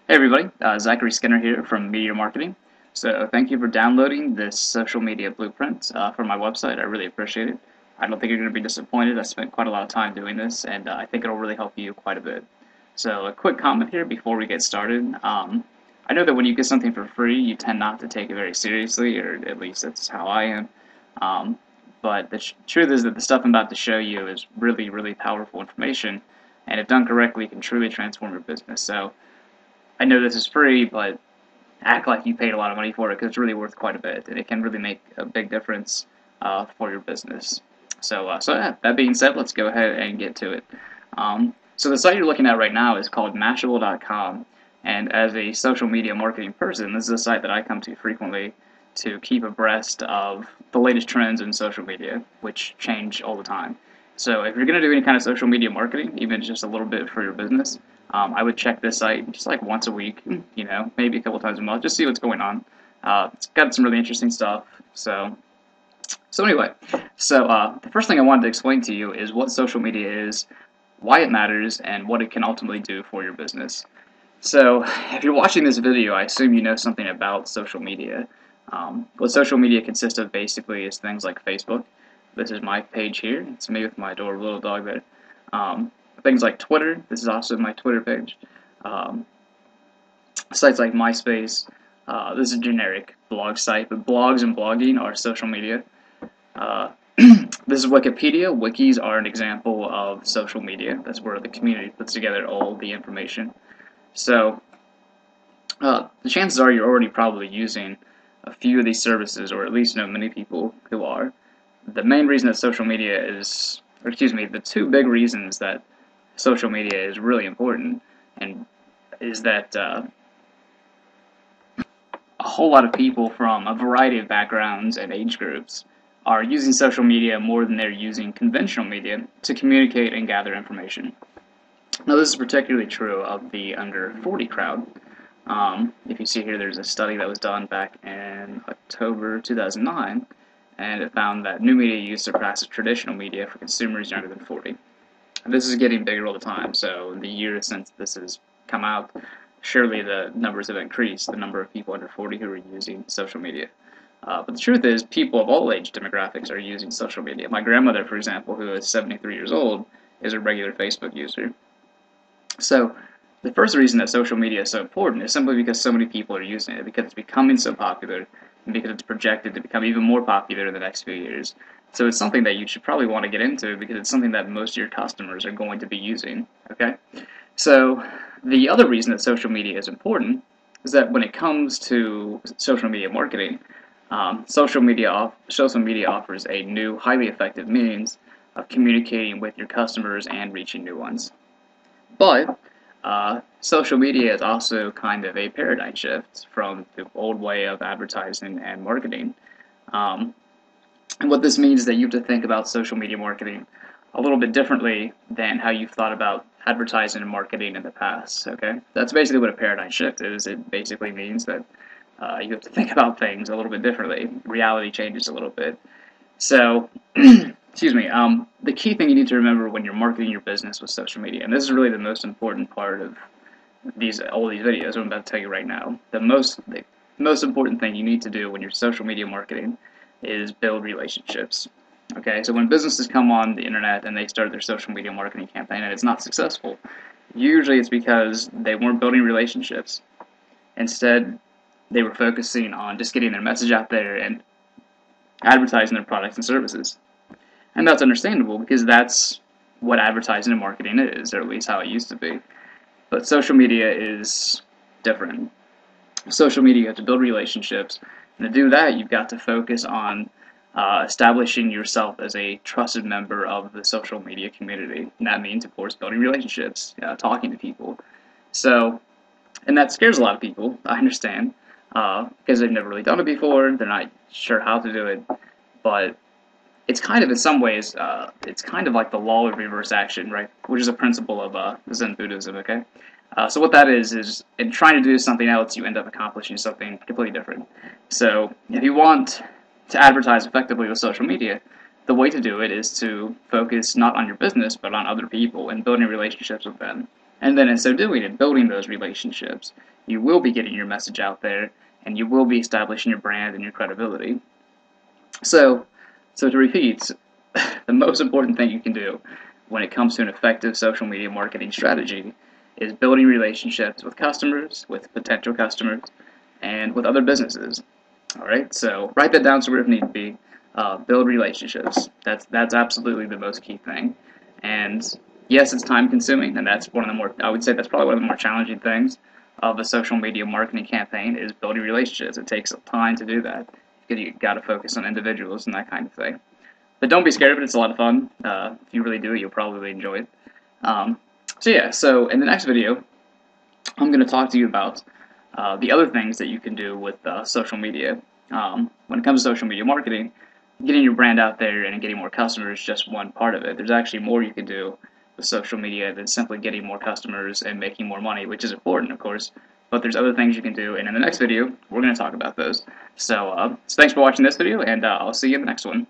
Hey everybody, Zachary Skinner here from Media Marketing. So thank you for downloading this social media blueprint from my website. I really appreciate it. I don't think you're going to be disappointed. I spent quite a lot of time doing this, and I think it'll really help you quite a bit. So a quick comment here before we get started. I know that when you get something for free, you tend not to take it very seriously, or at least that's how I am. But the truth is that the stuff I'm about to show you is really, really powerful information, and if done correctly, can truly transform your business. So I know this is free, but act like you paid a lot of money for it because it's really worth quite a bit, and it can really make a big difference for your business. So yeah, that being said, let's go ahead and get to it. So the site you're looking at right now is called Mashable.com, and as a social media marketing person, this is a site that I come to frequently to keep abreast of the latest trends in social media, which change all the time. So if you're going to do any kind of social media marketing, even just a little bit for your business, I would check this site just like once a week, maybe a couple times a month, just see what's going on. It's got some really interesting stuff. So anyway, the first thing I wanted to explain to you is what social media is, why it matters, and what it can ultimately do for your business. So if you're watching this video, I assume you know something about social media. What social media consists of basically is things like Facebook. This is my page here. It's me with my adorable little dog there. Things like Twitter. This is also my Twitter page. Sites like MySpace. This is a generic blog site, but blogs and blogging are social media. This is Wikipedia. Wikis are an example of social media. That's where the community puts together all the information. So the chances are you're already probably using a few of these services, or at least know many people who are. The main reason that social media is, or excuse me, the two big reasons that social media is really important, and is that a whole lot of people from a variety of backgrounds and age groups are using social media more than they're using conventional media to communicate and gather information. Now, this is particularly true of the under 40 crowd. If you see here, there's a study that was done back in October 2009, and it found that new media use surpasses traditional media for consumers younger than 40. And this is getting bigger all the time, so in the years since this has come out, surely the numbers have increased, the number of people under 40 who are using social media. But the truth is, people of all age demographics are using social media. My grandmother, for example, who is 73 years old, is a regular Facebook user. So the first reason that social media is so important is simply because so many people are using it, because it's becoming so popular, and because it's projected to become even more popular in the next few years. So it's something that you should probably want to get into because it's something that most of your customers are going to be using, okay? So the other reason that social media is important is that when it comes to social media marketing, social media offers a new, highly effective means of communicating with your customers and reaching new ones. But social media is also kind of a paradigm shift from the old way of advertising and marketing. And what this means is that you have to think about social media marketing a little bit differently than how you've thought about advertising and marketing in the past, okay? That's basically what a paradigm shift is. It basically means that you have to think about things a little bit differently. Reality changes a little bit. So, excuse me, the key thing you need to remember when you're marketing your business with social media, and this is really the most important part of all these videos I'm about to tell you right now. The most important thing you need to do when you're social media marketing is build relationships. Okay, so when businesses come on the internet and they start their social media marketing campaign and it's not successful, usually it's because they weren't building relationships. Instead, they were focusing on just getting their message out there and advertising their products and services. And that's understandable because that's what advertising and marketing is, or at least how it used to be. But social media is different. Social media, you have to build relationships, and to do that, you've got to focus on establishing yourself as a trusted member of the social media community. And that means, of course, building relationships, talking to people. So, and that scares a lot of people, I understand, because they've never really done it before, they're not sure how to do it, but it's kind of, in some ways, it's kind of like the law of reverse action, right, which is a principle of Zen Buddhism, okay? So what that is in trying to do something else, you end up accomplishing something completely different. So if you want to advertise effectively with social media, the way to do it is to focus not on your business, but on other people and building relationships with them. And then in so doing and building those relationships, you will be getting your message out there, and you will be establishing your brand and your credibility. So, to repeat, the most important thing you can do when it comes to an effective social media marketing strategy is building relationships with customers, with potential customers, and with other businesses. All right, so write that down somewhere if need be. Build relationships. That's absolutely the most key thing. And yes, it's time consuming, and that's one of the more, I would say that's probably one of the more challenging things of a social media marketing campaign is building relationships. It takes time to do that because you got to focus on individuals and that kind of thing. But don't be scared of it. It's a lot of fun. If you really do it, you'll probably enjoy it. So in the next video, I'm going to talk to you about the other things that you can do with social media. When it comes to social media marketing, getting your brand out there and getting more customers is just one part of it. There's actually more you can do with social media than simply getting more customers and making more money, which is important, of course. But there's other things you can do, and in the next video, we're going to talk about those. So thanks for watching this video, and I'll see you in the next one.